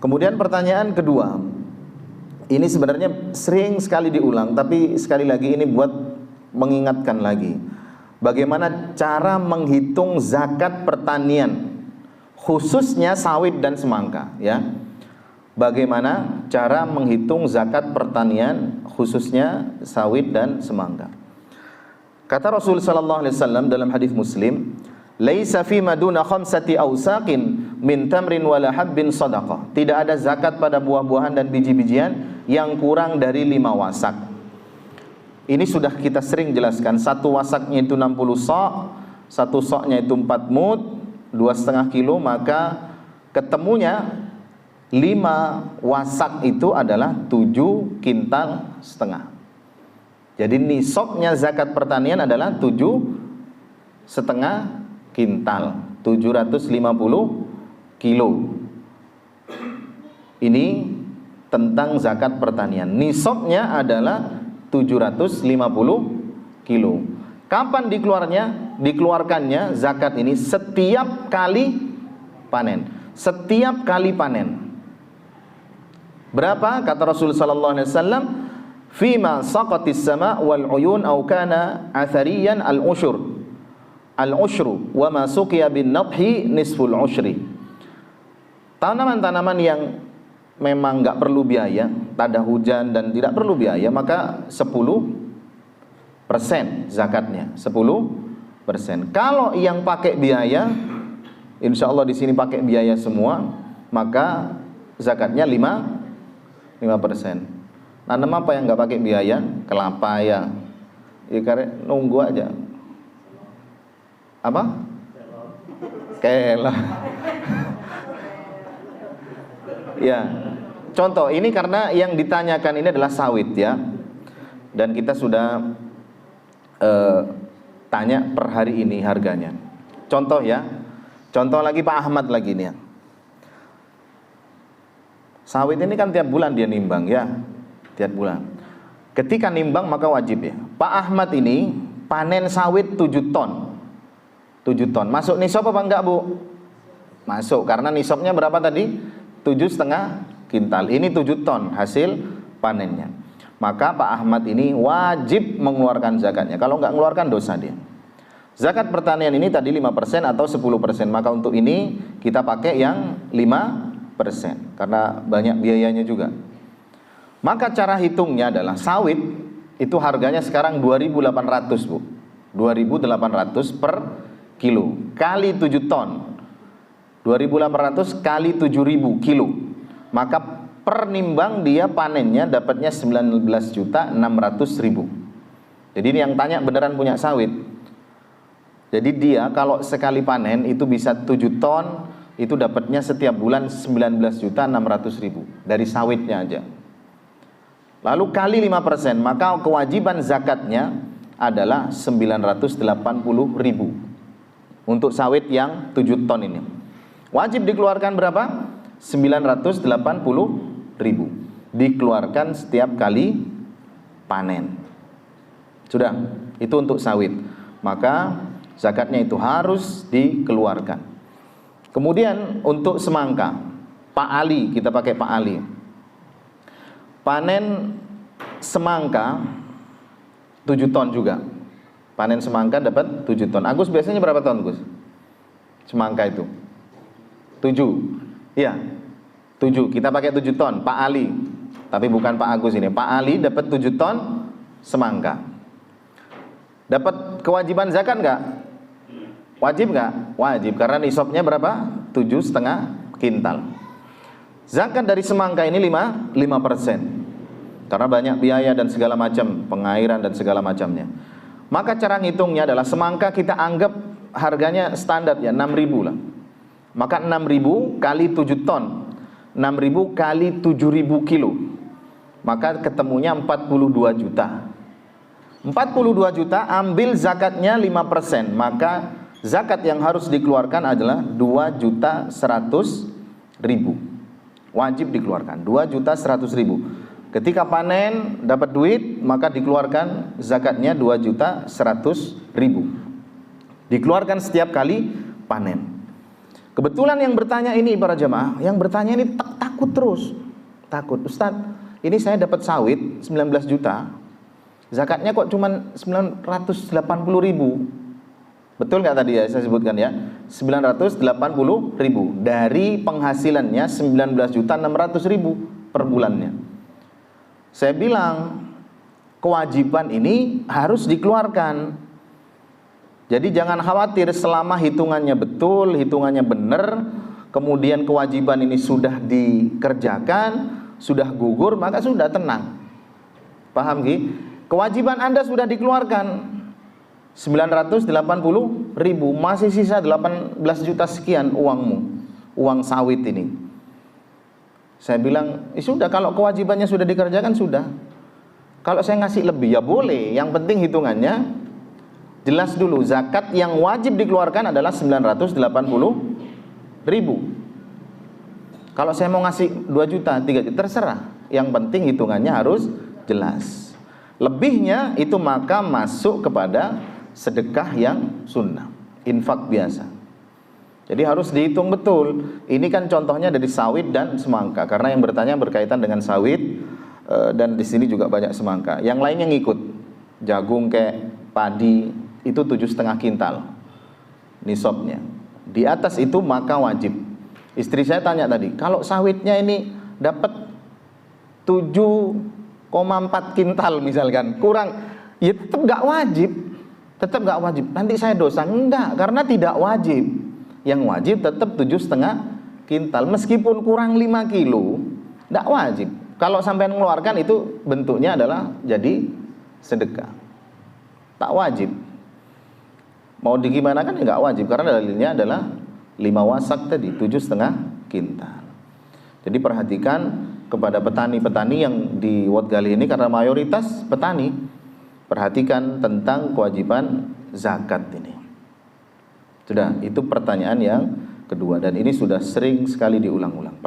Kemudian pertanyaan kedua, ini sebenarnya sering sekali diulang, tapi sekali lagi ini buat mengingatkan lagi. Bagaimana cara menghitung zakat pertanian, khususnya sawit dan semangka, ya. Bagaimana cara menghitung zakat pertanian, khususnya sawit dan semangka. Kata Rasul sallallahu alaihi wasallam dalam hadis Muslim, "Laisa fi maduna khamsati awsaqin min tamrin wala habbin sadaqah." Tidak ada zakat pada buah-buahan dan biji-bijian yang kurang dari 5 wasak. Ini sudah kita sering jelaskan. Satu wasaknya itu 60 sok, satu soknya itu 4 mud, 2,5 kilo, maka ketemunya 5 wasak itu adalah 7 kintal setengah. Jadi nisabnya zakat pertanian adalah 7,5 kintal, 750 kilo. Ini tentang zakat pertanian. Nisabnya adalah 750 kilo. Kapan dikeluarkannya zakat ini? Setiap kali panen. Setiap kali panen. Berapa? Kata Rasul sallallahu alaihi wasallam, "Fima saqatis sama wal uyun aw kana athariyan al-ushur." Al-ushru wa ma suqiya bin nadhi nisful ushri. Tanaman-tanaman yang memang enggak perlu biaya, tak ada hujan dan tidak perlu biaya, maka 10% zakatnya, 10%. Kalau yang pakai biaya, insya Allah di sini pakai biaya semua, maka zakatnya 5%. Nanam apa yang enggak pakai biaya? Kelapa ya. Karena nunggu aja. Apa? Kelor. Ya. Contoh ini karena yang ditanyakan ini adalah sawit ya. Dan kita sudah tanya per hari ini harganya. Contoh ya. Contoh lagi Pak Ahmad lagi nih ya. Sawit ini kan tiap bulan dia nimbang ya. Tiap bulan. Ketika nimbang maka wajib ya. Pak Ahmad ini panen sawit 7 ton. 7 ton. Masuk nisab apa enggak, Bu? Masuk, karena nisabnya berapa tadi? 7,5 kintal. Ini 7 ton hasil panennya. Maka Pak Ahmad ini wajib mengeluarkan zakatnya. Kalau enggak mengeluarkan dosa dia. Zakat pertanian ini tadi 5% atau 10%. Maka untuk ini kita pakai yang 5% karena banyak biayanya juga. Maka cara hitungnya adalah sawit itu harganya sekarang 2.800, Bu. 2.800 per kilo kali 7 ton. 2.800 kali 7.000 kilo. Maka per nimbang dia panennya dapatnya 19.600.000. Jadi ini yang tanya beneran punya sawit. Jadi dia kalau sekali panen itu bisa 7 ton, itu dapatnya setiap bulan 19.600.000 dari sawitnya aja. Lalu kali 5%, maka kewajiban zakatnya adalah 980.000 untuk sawit yang 7 ton ini. Wajib dikeluarkan berapa? 980.000 dikeluarkan setiap kali panen. Sudah, itu untuk sawit. Maka zakatnya itu harus dikeluarkan. Kemudian untuk semangka, Pak Ali, kita pakai Pak Ali. Panen semangka 7 ton juga. Panen semangka dapat 7 ton. Agus biasanya berapa ton, Gus? Semangka itu 7. Iya, 7. Kita pakai 7 ton, Pak Ali. Tapi bukan Pak Agus ini. Pak Ali dapat 7 ton semangka. Dapat kewajiban zakat enggak? Wajib enggak? Wajib, karena nisabnya berapa? 7,5 kintal. Zakat dari semangka ini 5%. Karena banyak biaya dan segala macam, pengairan dan segala macamnya. Maka cara ngitungnya adalah semangka kita anggap harganya standar ya 6.000 lah. Maka 6.000 kali 7 ton, 6.000 kali 7.000 kilo, maka ketemunya 42 juta. 42 juta ambil zakatnya 5%, maka zakat yang harus dikeluarkan adalah 2.100.000. Wajib dikeluarkan 2.100.000. Ketika panen dapat duit, maka dikeluarkan zakatnya 2.100.000. Dikeluarkan setiap kali panen. Kebetulan yang bertanya ini para jemaah, yang bertanya ini takut terus. Takut, Ustaz, ini saya dapat sawit 19 juta, zakatnya kok cuma 980.000. Betul nggak tadi ya saya sebutkan ya? 980.000 dari penghasilannya 19.600.000 per bulannya. Saya bilang kewajiban ini harus dikeluarkan. Jadi jangan khawatir, selama hitungannya betul, hitungannya benar, kemudian kewajiban ini sudah dikerjakan, sudah gugur, maka sudah tenang. Paham Ki? Kewajiban Anda sudah dikeluarkan 980.000, masih sisa 18 juta sekian uangmu, uang sawit ini. Saya bilang, sudah, kalau kewajibannya sudah dikerjakan sudah. Kalau saya ngasih lebih ya boleh, yang penting hitungannya jelas dulu. Zakat yang wajib dikeluarkan adalah 980.000. Kalau saya mau ngasih 2 juta, 3 juta, terserah. Yang penting hitungannya harus jelas. Lebihnya itu maka masuk kepada sedekah yang sunnah, infak biasa. Jadi harus dihitung betul. Ini kan contohnya dari sawit dan semangka, karena yang bertanya berkaitan dengan sawit, dan di sini juga banyak semangka. Yang lainnya ngikut, jagung kayak padi itu 7,5 kintal nisabnya. Di atas itu maka wajib. Istri saya tanya tadi, kalau sawitnya ini dapat 7,4 kintal misalkan, kurang, ya tetap nggak wajib. Tetap nggak wajib. Nanti saya dosa. Enggak, karena tidak wajib. Yang wajib tetap 7,5 kintal. Meskipun kurang 5 kilo, nggak wajib. Kalau sampai mengeluarkan itu bentuknya adalah jadi sedekah. Tak wajib. Mau digimanakan ya nggak wajib, karena dalilnya adalah 5 wasak tadi, 7,5 kintal. Jadi perhatikan kepada petani-petani yang di Wodgali ini, karena mayoritas petani, perhatikan tentang kewajiban zakat ini. Sudah, itu pertanyaan yang kedua, dan ini sudah sering sekali diulang-ulang.